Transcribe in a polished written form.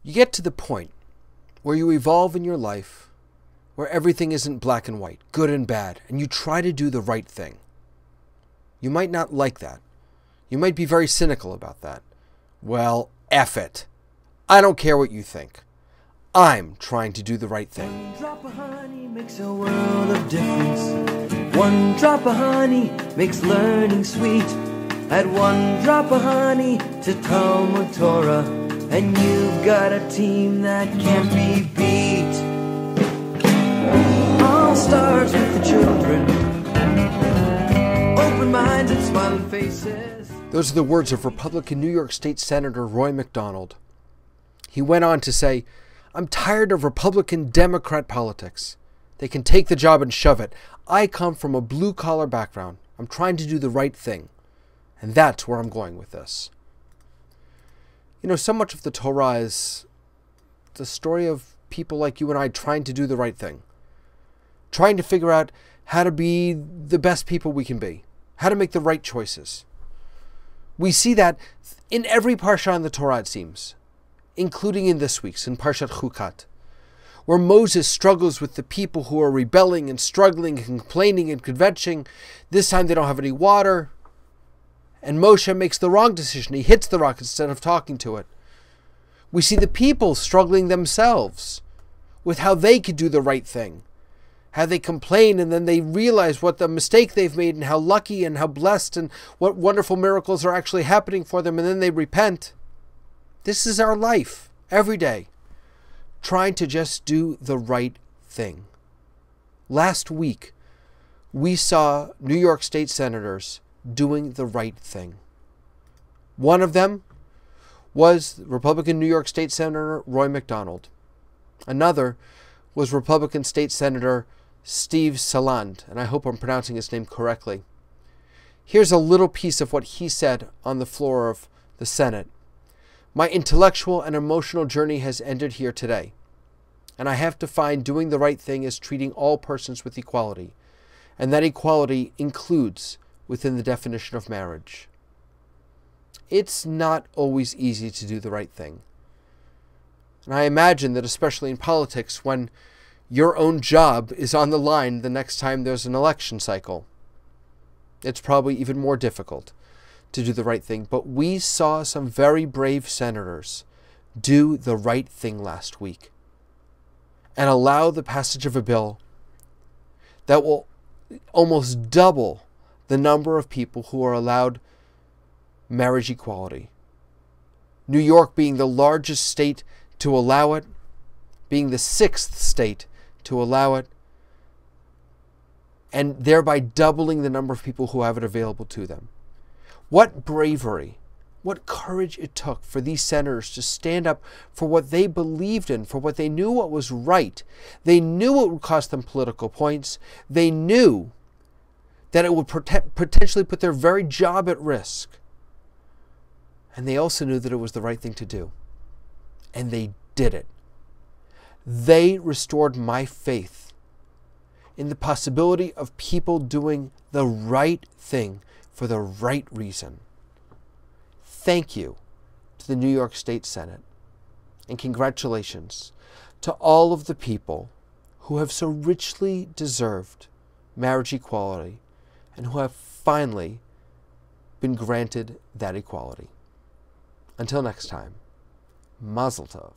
You get to the point where you evolve in your life, where everything isn't black and white, good and bad, and you try to do the right thing. You might not like that. You might be very cynical about that. Well, F it. I don't care what you think. I'm trying to do the right thing. One drop of honey makes a world of difference. One drop of honey makes learning sweet. Add one drop of honey to Talmud Torah, and you've got a team that can't be beat. All starts with the children. Open minds and smiling faces. Those are the words of Republican New York State Senator Roy McDonald. He went on to say, "I'm tired of Republican Democrat politics. They can take the job and shove it. I come from a blue-collar background. I'm trying to do the right thing. And that's where I'm going with this." You know, so much of the Torah is the story of people like you and I trying to do the right thing. Trying to figure out how to be the best people we can be. How to make the right choices. We see that in every parsha in the Torah, it seems. Including in this week's, in Parshat Chukat, where Moses struggles with the people who are rebelling and struggling and complaining and kvetching. This time they don't have any water. And Moshe makes the wrong decision. He hits the rock instead of talking to it. We see the people struggling themselves with how they could do the right thing. How they complain and then they realize what the mistake they've made and how lucky and how blessed and what wonderful miracles are actually happening for them, and then they repent. This is our life every day, trying to just do the right thing. Last week, we saw New York State senators doing the right thing. One of them was Republican New York State Senator Roy McDonald. Another was Republican State Senator Steve Saland, and I hope I'm pronouncing his name correctly. Here's a little piece of what he said on the floor of the Senate. "My intellectual and emotional journey has ended here today, and I have to find doing the right thing is treating all persons with equality, and that equality includes within the definition of marriage." It's not always easy to do the right thing. And I imagine that especially in politics, when your own job is on the line the next time there's an election cycle, it's probably even more difficult to do the right thing. But we saw some very brave senators do the right thing last week and allow the passage of a bill that will almost double the number of people who are allowed marriage equality. New York being the largest state to allow it, being the 6th state to allow it, and thereby doubling the number of people who have it available to them. What bravery, what courage it took for these senators to stand up for what they believed in, for what they knew what was right. They knew it would cost them political points. They knew that it would potentially put their very job at risk. And they also knew that it was the right thing to do. And they did it. They restored my faith in the possibility of people doing the right thing for the right reason. Thank you to the New York State Senate, and congratulations to all of the people who have so richly deserved marriage equality and who have finally been granted that equality. Until next time, Mazel Tov.